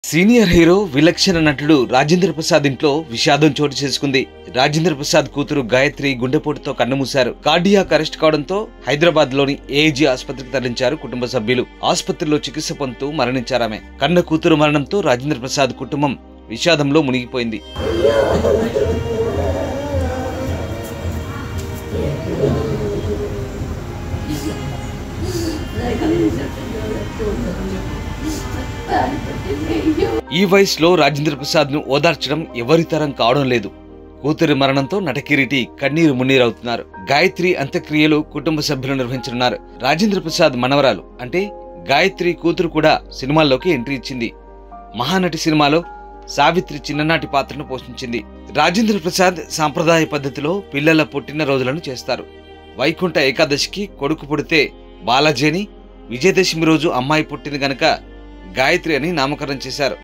Senior hero విలక్షణ నటుడు రాజేంద్ర ప్రసాద్ ఇంట్లో విషాదం చోటు చేసుకుంది. రాజేంద్ర ప్రసాద్ కూతురు గాయత్రి గుండెపోటుతో కన్నుమూశారు. కార్డియాక్ అరెస్ట్ కావడంతో హైదరాబాద్ లోని ఏజీ ఆసుపత్రికి తరలించారు కుటుంబ సభ్యులు. ఆసుపత్రిలో చికిత్స పొందుతూ మరణించారామె. కన్న కూతురు మరణంతో రాజేంద్ర ప్రసాద్ కుటుంబం విషాదంలో మునిగిపోయింది. ఈ వయసులో రాజేంద్ర ప్రసాద్ ను ఓదార్చడం ఎవరి తరం కావడం లేదు. కూతురి మరణంతో నటకిరీటి కన్నీరు మున్నీరవుతున్నారు. గాయత్రి అంత్యక్రియలు కుటుంబ సభ్యులు నిర్వహించనున్నారు. రాజేంద్ర ప్రసాద్ మనవరాలు అంటే గాయత్రి కూతురు కూడా సినిమాల్లోకి ఎంట్రీ ఇచ్చింది. మహానటి సినిమాలో సావిత్రి చిన్ననాటి పాత్రను పోషించింది. రాజేంద్ర ప్రసాద్ సాంప్రదాయ పద్ధతిలో పిల్లల పుట్టినరోజులను చేస్తారు. వైకుంఠ ఏకాదశికి కొడుకు పుడితే బాలాజీ అని, విజయదశమి రోజు అమ్మాయి పుట్టింది గనక గాయత్రి అని నామకరణం చేశారు.